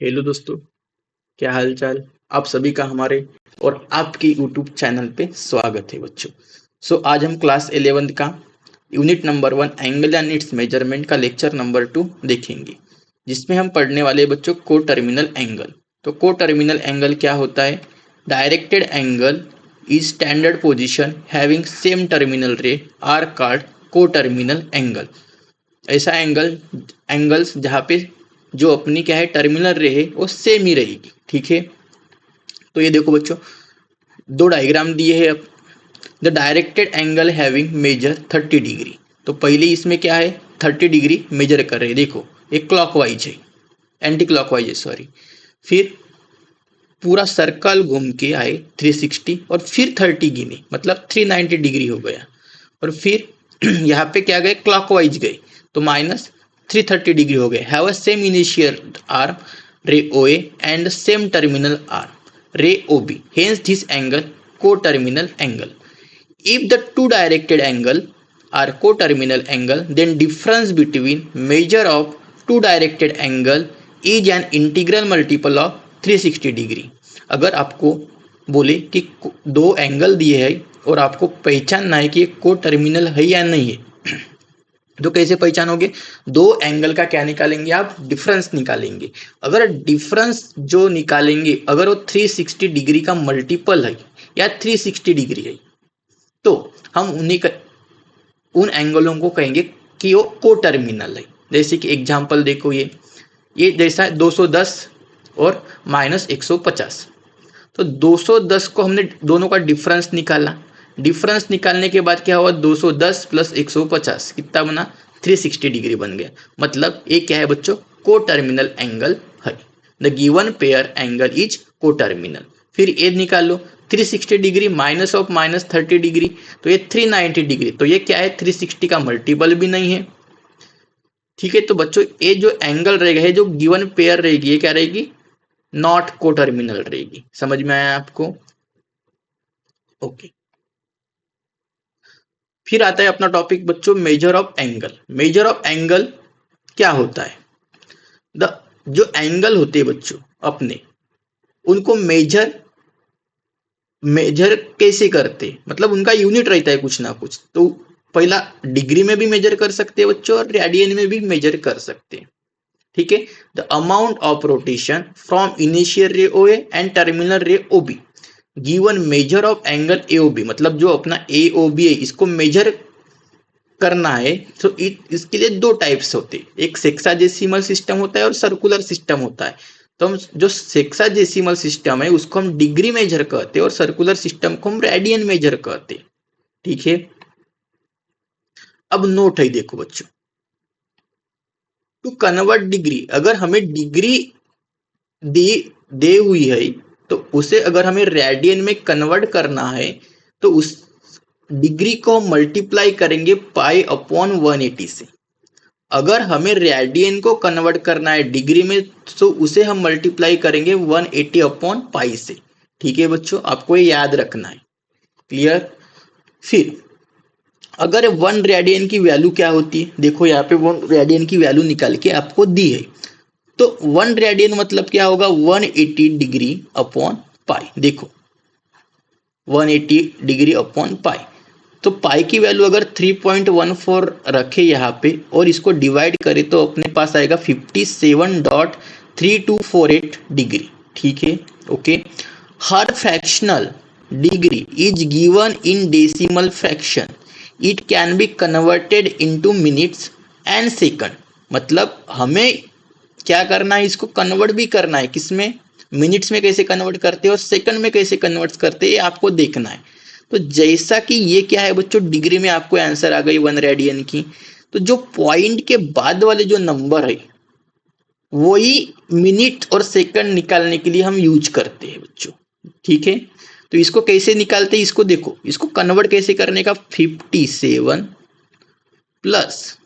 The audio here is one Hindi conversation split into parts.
हेलो दोस्तों, क्या हाल चाल। आप सभी का हमारे और आपके यूट्यूब चैनल पे स्वागत है बच्चों। आज हम क्लास 11 का unit number 1 angle and it's measurement का लेक्चर नंबर 2 देखेंगे, जिसमें हम पढ़ने वाले हैं बच्चों को टर्मिनल एंगल। तो को टर्मिनल एंगल क्या होता है? Directed angle is standard position having same terminal रे आर कॉल्ड को टर्मिनल एंगल। ऐसा एंगल्स जहाँ पे जो अपनी क्या है टर्मिनल रे है वो सेम ही रहेगी। ठीक है, तो ये देखो बच्चों, दो डायग्राम दिए हैं। अब the directed angle having measure 30 degree. तो पहले इसमें क्या है, 30 डिग्री मेजर कर रहे हैं। देखो, एक क्लॉकवाइज है, एंटी क्लॉकवाइज है सॉरी। फिर पूरा सर्कल घूम के आए 360 और फिर 30 गिने, मतलब 390 डिग्री हो गया। और फिर यहाँ पे क्या गए, क्लॉकवाइज गए, तो माइनस 330 डिग्री हो गए। Have a same initial arm ray O and same terminal arm ray O B, hence this angle को terminal angle. If the two directed angle are co-terminal angle, then difference between measure of two directed angle is an integral multiple of 360 degree. अगर आपको बोले कि दो एंगल दिए है और आपको पहचानना है कि ये को टर्मिनल है या नहीं है, तो कैसे पहचानोगे? दो एंगल का क्या निकालेंगे आप? डिफरेंस निकालेंगे। अगर डिफरेंस जो निकालेंगे अगर वो 360 डिग्री का मल्टीपल है या 360 डिग्री है, तो हम उन एंगलों को कहेंगे कि वो को टर्मिनल है। जैसे कि एग्जांपल देखो, ये जैसा 210 और माइनस 150। तो 210 को हमने दोनों का डिफरेंस निकाला। डिफरेंस निकालने के बाद क्या हुआ, 210 प्लस 150 कितना बना? 360 डिग्री बन गया। मतलब ये क्या है बच्चों? को टर्मिनल एंगल है। The given pair angle is को टर्मिनल। फिर ये निकालो, 360 degree minus of minus 30 degree, तो ये 390 डिग्री। तो ये क्या है? 360 का मल्टीपल भी नहीं है। ठीक है, तो बच्चों ये जो एंगल रहेगा, ये जो गिवन पेयर रहेगी, ये क्या रहेगी? नॉट को टर्मिनल रहेगी। समझ में आया आपको? ओके। फिर आता है अपना टॉपिक बच्चों, major of angle. Major of angle क्या होता है? द जो एंगल होते हैं बच्चों अपने, उनको मेजर मेजर कैसे करते हैं? मतलब उनका यूनिट रहता है कुछ ना कुछ। तो पहला डिग्री में भी मेजर कर सकते हैं बच्चों और रेडियन में भी मेजर कर सकते हैं। ठीक है, the amount of rotation from initial ray O and terminal ray O B given measure of angle A O B. मतलब जो अपना ए ओ बी है, इसको मेजर करना है तो इसके लिए दो टाइप्स होते हैं। एक सेक्साडेसिमल सिस्टम होता है और सर्कुलर सिस्टम होता है। तो हम जो सेक्साडेसिमल सिस्टम है उसको हम डिग्री मेजर कहते हैं और सर्कुलर सिस्टम को हम रेडियन मेजर कहते हैं। ठीक है, अब नोट है, देखो बच्चों, टू कन्वर्ट डिग्री, अगर हमें डिग्री दी दे हुई है तो उसे अगर हमें रेडियन में कन्वर्ट करना है तो उस डिग्री को मल्टीप्लाई करेंगे पाई अपॉन 180 से। अगर हमें रेडियन को कन्वर्ट करना है डिग्री में तो उसे हम मल्टीप्लाई करेंगे 180 अपॉन पाई से। ठीक है बच्चों, आपको ये याद रखना है। क्लियर? फिर अगर 1 रेडियन की वैल्यू क्या होती है, देखो यहाँ पे 1 रेडियन की वैल्यू निकाल के आपको दी है। तो 1 रेडियन मतलब क्या होगा? 180 डिग्री अपॉन पाई। देखो 180 डिग्री अपॉन पाई, तो पाई की वैल्यू अगर 3.14 रखे यहाँ पे और इसको डिवाइड करें तो अपने पास आएगा 57.3248 डिग्री। ठीक है, okay. Her fractional degree is given in decimal fraction, it can be converted into minutes and second. मतलब हमें क्या करना है, इसको कन्वर्ट भी करना है। किसमें? मिनट्स में कैसे कन्वर्ट करते हैं और सेकंड में कैसे कन्वर्ट करते हैं, ये आपको देखना है। तो जैसा कि ये क्या है बच्चों, डिग्री में आपको आंसर आ गई 1 रेडियन की, तो जो पॉइंट के बाद वाले जो नंबर है वही मिनट और सेकंड निकालने के लिए हम यूज करते हैं बच्चों। ठीक है, तो इसको कैसे निकालते हैं, इसको देखो, इसको कन्वर्ट कैसे करने का। 57 प्लस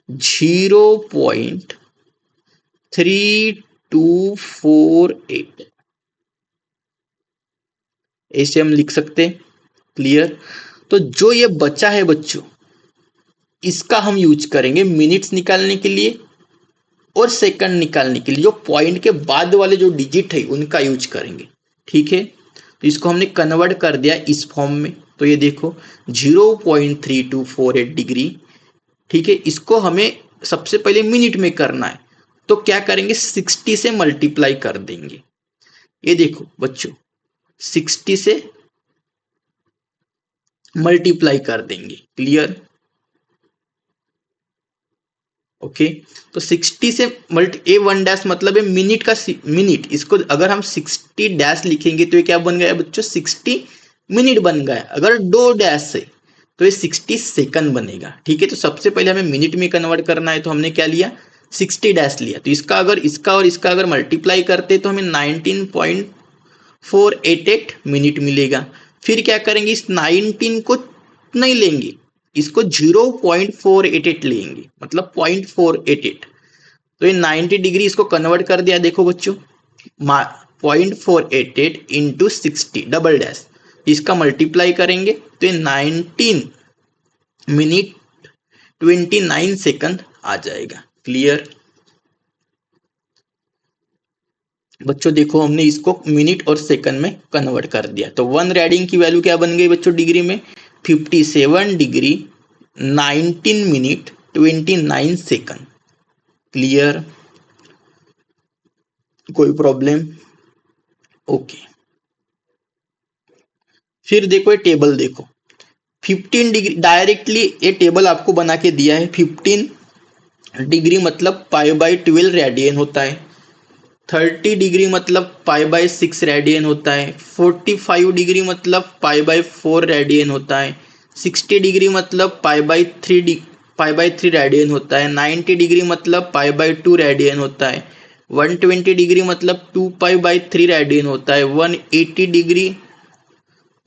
0.3248 ऐसे हम लिख सकते हैं। क्लियर? तो जो ये बचा है बच्चों, इसका हम यूज करेंगे मिनट्स निकालने के लिए और सेकंड निकालने के लिए जो पॉइंट के बाद वाले जो डिजिट है उनका यूज करेंगे। ठीक है, तो इसको हमने कन्वर्ट कर दिया इस फॉर्म में। तो ये देखो 0.3248 डिग्री। ठीक है, इसको हमें सबसे पहले मिनट में करना है, तो क्या करेंगे 60 से मल्टीप्लाई कर देंगे। ये देखो बच्चों 60 से मल्टीप्लाई कर देंगे। क्लियर? ओके, तो 60 से मल्टी ए वन डैश मतलब है मिनट का मिनट। इसको अगर हम 60 डैश लिखेंगे तो ये क्या बन गया बच्चों 60 मिनट बन गया। अगर दो डैश से तो ये 60 सेकंड बनेगा। ठीक है, तो सबसे पहले हमें मिनट में कन्वर्ट करना है, तो हमने क्या लिया 60 डैश लिया। तो इसका और इसका अगर मल्टीप्लाई करते तो हमें 19.488 मिनट मिलेगा। फिर क्या करेंगे, इस 19 को नहीं लेंगे, इसको 0.488 लेंगे, मतलब 0.488। तो ये 90 डिग्री इसको कन्वर्ट कर दिया। देखो बच्चों 0.488 इंटू 60 डबल डैश, इसका मल्टीप्लाई करेंगे तो ये 19 मिनट 29 सेकंड आ जाएगा। क्लियर? बच्चों देखो हमने इसको मिनट और सेकंड में कन्वर्ट कर दिया। तो वन रेडियन की वैल्यू क्या बन गई बच्चों डिग्री में 57 डिग्री 19 मिनट 29 सेकंड। क्लियर? कोई प्रॉब्लम? ओके, फिर देखो ये टेबल देखो 15 डिग्री डायरेक्टली ये टेबल आपको बना के दिया है। 15 डिग्री मतलब पाई बाई 12 रेडियन होता है। 30 डिग्री मतलब पाई बाई 6 रेडियन होता है। 45 डिग्री मतलब पाई बाई 4 रेडियन होता है। 60 डिग्री मतलब पाई बाई 3 रेडियन होता है। 90 डिग्री मतलब पाई बाई 2 रेडियन होता है। 120 डिग्री मतलब 2 पाई बाई 3 रेडियन होता है। 180 डिग्री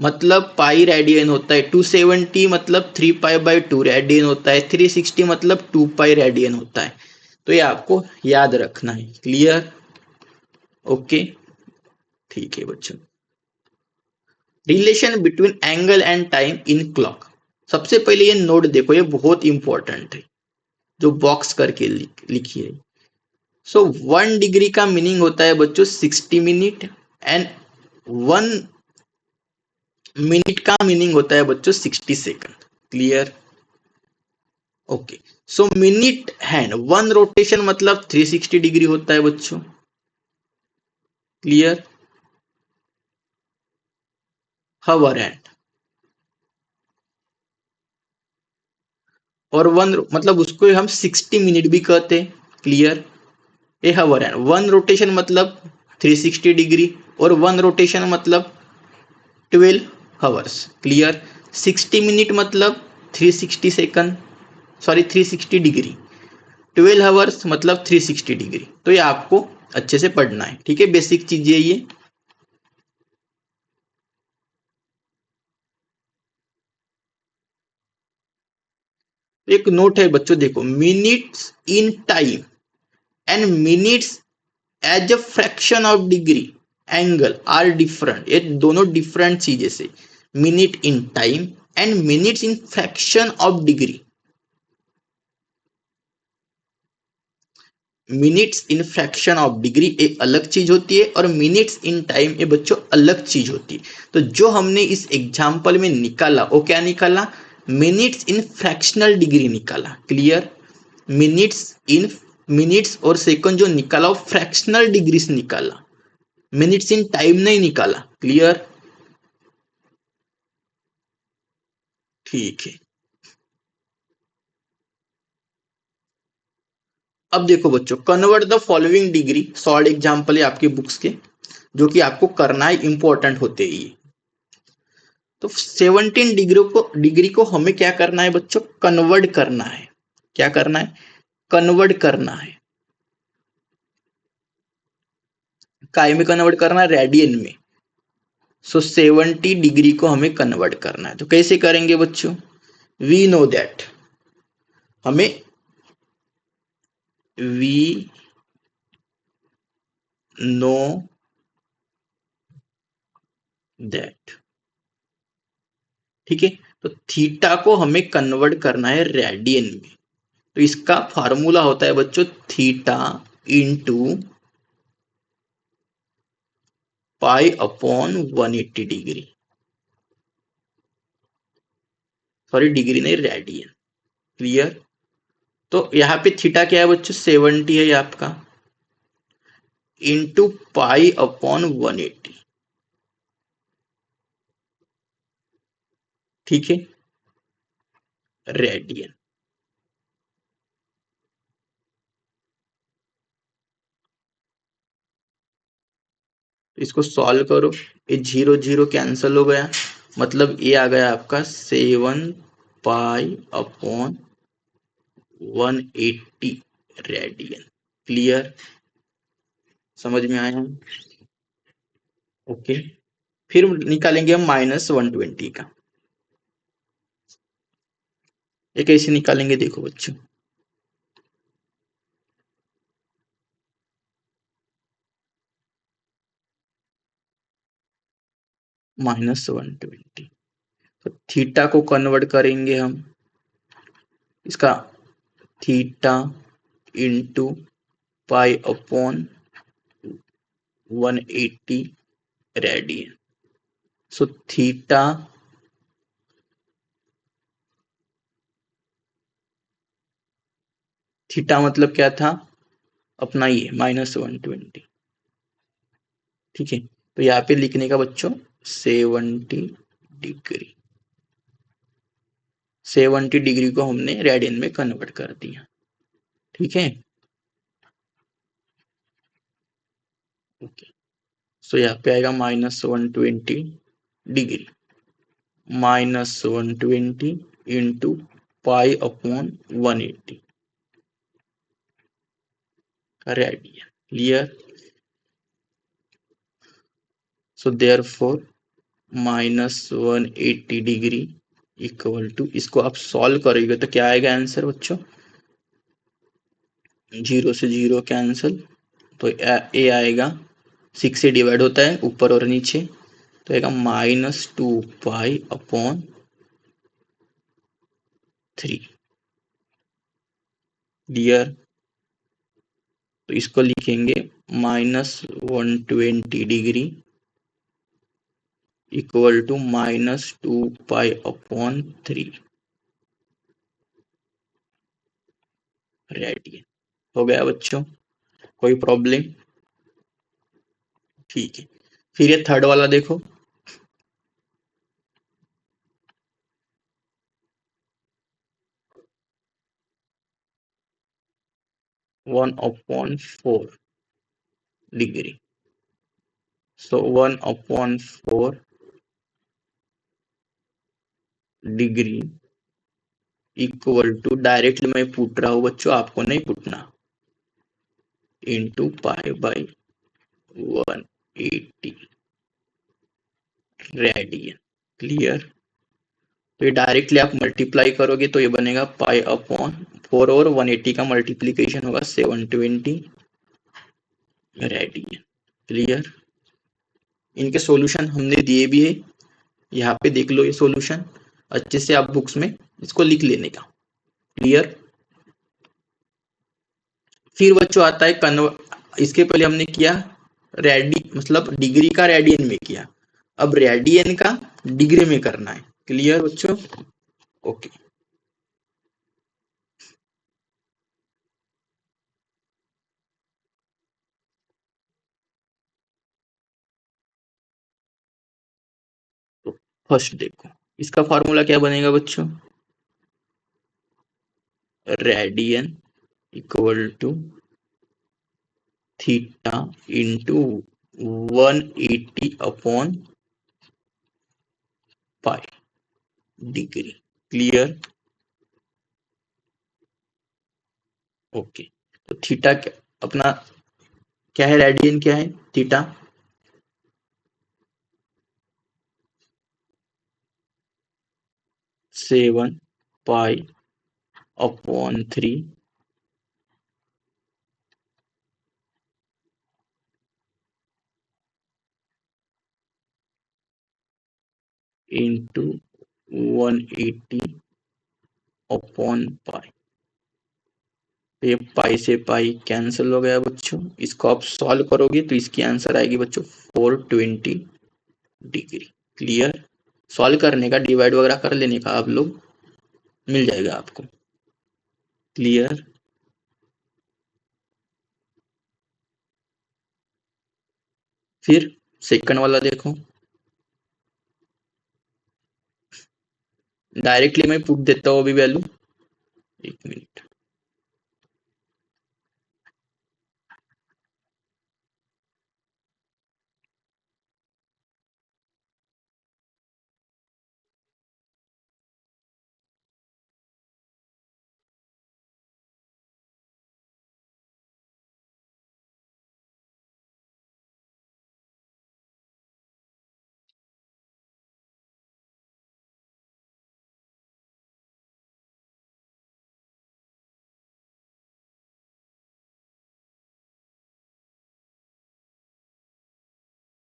मतलब पाई रेडियन होता है। 270 मतलब 3 पाई बाई 2 रेडियन होता है। 360 मतलब 2 पाई रेडियन होता है। तो ये आपको याद रखना है। क्लियर? ओके, ठीक है बच्चों। Relation between angle and time in clock. सबसे पहले ये नोट देखो, ये बहुत इंपॉर्टेंट है, जो बॉक्स करके लिखी है। सो 1 डिग्री का मीनिंग होता है बच्चों 60 मिनट, एंड 1 मिनट का मीनिंग होता है बच्चों 60 सेकंड। क्लियर? ओके, सो मिनट हैंड 1 रोटेशन मतलब 360 डिग्री होता है बच्चों। क्लियर? हवर हैंड और 1 मतलब उसको हम 60 मिनट भी कहते हैं। क्लियर? ये हवर हैंड 1 रोटेशन मतलब 360 डिग्री और 1 रोटेशन मतलब 12 हवर्स। क्लियर? 60 मिनट मतलब 360 सेकंड, सॉरी 360 डिग्री। 12 हवर्स मतलब 360 डिग्री। तो ये आपको अच्छे से पढ़ना है। ठीक है, बेसिक चीज है ये। एक नोट है बच्चों देखो, minutes in time and minutes as a fraction of degree angle are different. ये दोनों डिफरेंट चीजें से, minute in time and minutes in fraction of degree. Minutes in fraction of degree एक अलग चीज होती है और मिनट्स इन टाइम ये बच्चों अलग चीज होती है। तो जो हमने इस एग्जाम्पल में निकाला वो क्या निकाला, मिनट्स इन फ्रैक्शनल डिग्री निकाला। क्लियर? मिनट्स इन मिनट्स और सेकंड जो निकाला वो फ्रैक्शनल डिग्री से निकाला, मिनट्स इन टाइम नहीं निकाला। क्लियर? ठीक है, अब देखो बच्चों convert the following degree. Short example है आपके बुक्स के, जो कि आपको करना है, इंपॉर्टेंट होते ही। तो 17 डिग्री को हमें क्या करना है बच्चों, कन्वर्ट करना है। क्या करना है, कन्वर्ट करना है। काय में कन्वर्ट करना है, रेडियन में। सो 70 डिग्री को हमें कन्वर्ट करना है। तो कैसे करेंगे बच्चों, वी नो दैट, हमें वी नो दैट। ठीक है, तो थीटा को हमें कन्वर्ट करना है रेडियन में। तो इसका फार्मूला होता है बच्चों theta into pi upon 180 degree, sorry degree नहीं रेडियन। क्लियर। तो यहाँ पे थीटा क्या है बच्चों 70 है ये आपका, इंटू पाई अपॉन 180। ठीक है, रेडियन। इसको सॉल्व करो, ये जीरो जीरो कैंसिल हो गया, मतलब ये आ गया आपका 7 पाई अपॉन 180 रेडियन। क्लियर, समझ में आया? ओके। फिर निकालेंगे हम -120 का। ये कैसे निकालेंगे देखो बच्चों, -120, तो थीटा को कन्वर्ट करेंगे हम, इसका theta into pi upon 180 radian. So theta theta मतलब क्या था अपना ये -120। ठीक है, तो यहाँ पे लिखने का बच्चों 70 डिग्री, 70 डिग्री को हमने रेडियन में कन्वर्ट कर दिया। ठीक है, ओके। सो यहाँ पे आएगा -120 degree, -120 into pi upon 180 radian. Clear. So therefore -180 degree equal to, इसको आप सॉल्व करोगे तो क्या आएगा आंसर बच्चों, जीरो से जीरो कैंसिल, तो ए आएगा, 6 से डिवाइड होता है ऊपर और नीचे, तो आएगा -2 पाई अपॉन 3। क्लियर। तो इसको लिखेंगे -120 degree equal to -2 pi upon 3 radian. हो गया बच्चों, कोई प्रॉब्लम? ठीक है, फिर ये थर्ड वाला देखो, 1/4 degree. So 1/4 degree equal to, directly मैं पूछ रहा हूँ बच्चों, आपको नहीं पूछना, into pi by 180 radian. Clear. तो ये डायरेक्टली आप मल्टीप्लाई करोगे तो ये बनेगा पाई अपॉन 4, और 180 का मल्टीप्लीकेशन होगा 720 रेडियन। क्लियर। इनके सॉल्यूशन हमने दिए भी है, यहाँ पे देख लो ये सॉल्यूशन, अच्छे से आप बुक्स में इसको लिख लेने का। क्लियर। फिर बच्चों आता है इसके पहले हमने किया मतलब डिग्री का रेडियन में किया, अब रेडियन का डिग्री में करना है। क्लियर बच्चों? ओके। तो फर्स्ट देखो, इसका फॉर्मूला क्या बनेगा बच्चों, radian equal to theta into 180 upon pi degree. Clear. Okay. तो थीटा अपना क्या है, रेडियन क्या है, theta 7 pi upon 3 into 180 upon pi. तो ये पाई से पाई कैंसिल हो गया बच्चों। इसको आप सॉल्व करोगे तो इसकी आंसर आएगी बच्चों 420 डिग्री। क्लियर। सॉल्व करने का, डिवाइड वगैरह कर लेने का आप लोग, मिल जाएगा आपको। क्लियर। फिर सेकंड वाला देखो, डायरेक्टली मैं पुट देता हूँ अभी वैल्यू, एक minute.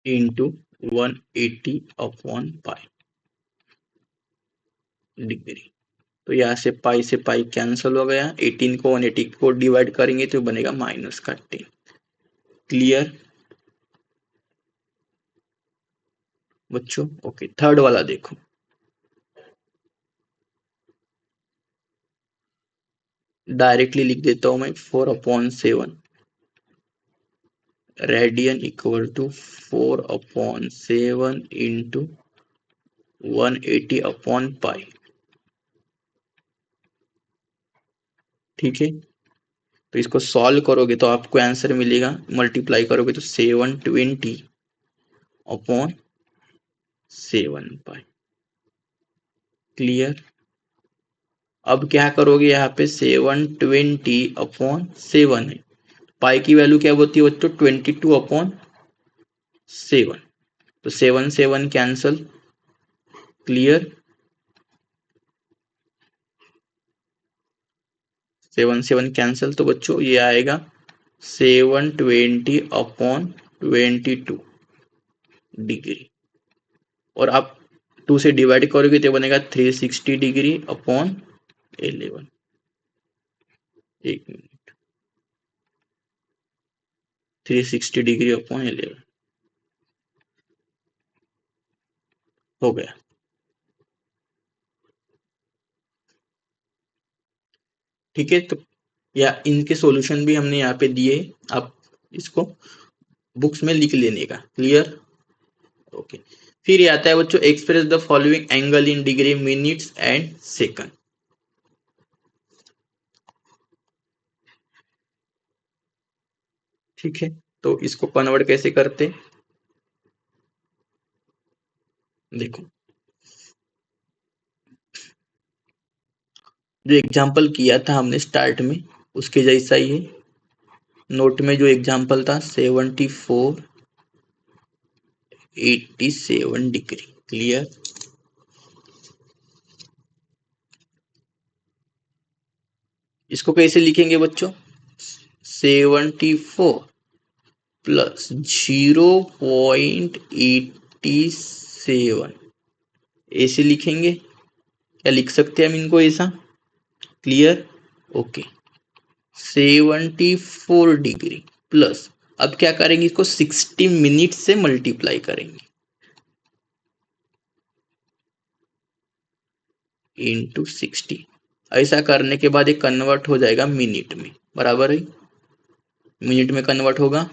Into 180 upon pi degree. तो यहाँ से पाई कैंसिल हो गया। 18 को 180 को डिवाइड करेंगे तो बनेगा माइनस का 10। क्लियर बच्चों। ओके, थर्ड वाला देखो। डायरेक्टली लिख देता हूं मैं 4/7 radian equal to 4/7 into 180 upon pi. ठीक है, तो इसको सॉल्व करोगे तो आपको आंसर मिलेगा, मल्टीप्लाई करोगे तो 720 अपॉन 7 पाई। क्लियर। अब क्या करोगे, यहाँ पे 720 अपॉन 7 है, पाई की वैल्यू क्या होती है बच्चों, 22/7। तो 7 कैंसल। क्लियर। 7 कैंसल, तो बच्चों ये आएगा 720 अपॉन 22 डिग्री। और आप 2 से डिवाइड करोगे तो बनेगा 360 डिग्री अपॉन 11। एक मिनट, 360 डिग्री अपॉन 11 हो गया। ठीक है, तो या इनके सॉल्यूशन भी हमने यहाँ पे दिए, आप इसको बुक्स में लिख लेने का। क्लियर। ओके। फिर ये आता है बच्चों, express the following angle in degree, minutes and second. ठीक है, तो इसको कन्वर्ट कैसे करते, देखो। जो एग्जाम्पल किया था हमने स्टार्ट में, उसके जैसा ही है। नोट में जो एग्जाम्पल था 7487 डिग्री। क्लियर। इसको कैसे लिखेंगे बच्चों, 74 प्लस 0.87 ऐसे लिखेंगे। क्या लिख सकते हैं हम इनको ऐसा। क्लियर। ओके, 74 डिग्री प्लस, अब क्या करेंगे, इसको 60 मिनट से मल्टीप्लाई करेंगे इंटू 60। ऐसा करने के बाद ये कन्वर्ट हो जाएगा मिनट में, बराबर है, मिनट में कन्वर्ट होगा।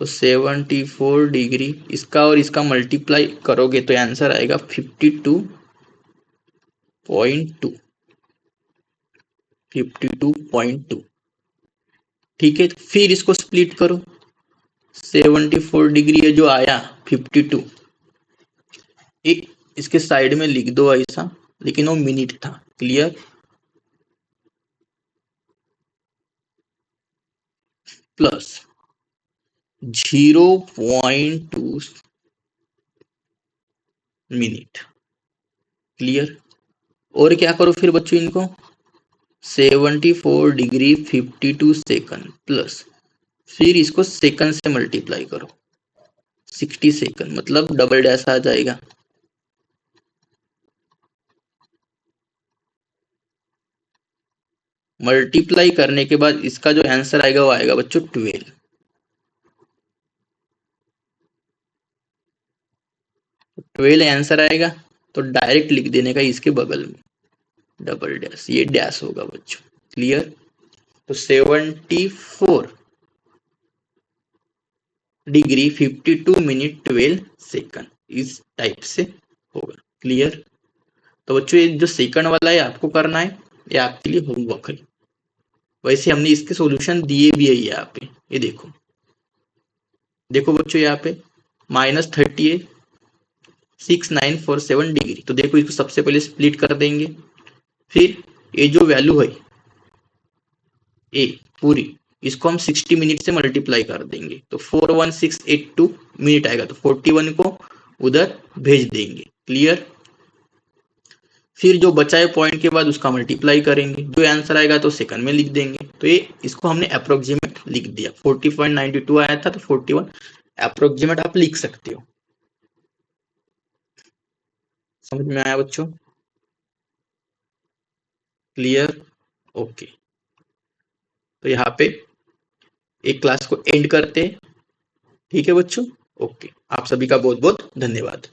तो 74 डिग्री इसका और इसका मल्टीप्लाई करोगे तो आंसर आएगा 52.2। 52.2। ठीक है, फिर इसको स्प्लिट करो। 74 डिग्री है जो आया 52, एक इसके साइड में लिख दो ऐसा, लेकिन वो मिनट था। क्लियर। Plus 0.2 minute. क्लियर। और क्या करो फिर बच्चों, इनको 74 डिग्री 52 सेकंड प्लस, फिर इसको सेकंड से मल्टीप्लाई करो, 60 सेकंड, मतलब डबल डैश आ जाएगा। मल्टीप्लाई करने के बाद इसका जो आंसर आएगा वो आएगा बच्चों 12। 12 आंसर आएगा तो डायरेक्ट लिख देने का इसके बगल में डबल डैश, ये डैश होगा बच्चों। क्लियर? तो 74 डिग्री 52 मिनट 12 सेकंड इस टाइप से होगा। क्लियर? तो बच्चों ये जो सेकंड वाला है आपको करना है, ये आपके लिए होमवर्क है। वैसे हमने इसके सॉल्यूशन दिए भी है यहाँ पे, ये देखो देखो बच्चों यहाँ पे -38 6947 डिग्री। तो देखो इसको सबसे पहले स्प्लिट कर देंगे, फिर ये जो वैल्यू है ए पूरी, इसको हम 60 मिनट से मल्टीप्लाई कर देंगे तो 41682 मिनट आएगा, तो 41 को उधर भेज देंगे। क्लियर? फिर जो बचा है पॉइंट के बाद उसका मल्टीप्लाई करेंगे, जो आंसर आएगा तो सेकंड में लिख देंगे। तो ये इसको हमने अप्रोक्सीमेट लिख दिया। 40.92 आया था तो 41 अप्रोक्सीमेट आप लिख सकते हो। समझ में आया बच्चों? क्लियर? ओके, तो यहाँ पे एक क्लास को एंड करते हैं। ठीक है बच्चों? ओके, आप सभी का बहुत बहुत धन्यवाद।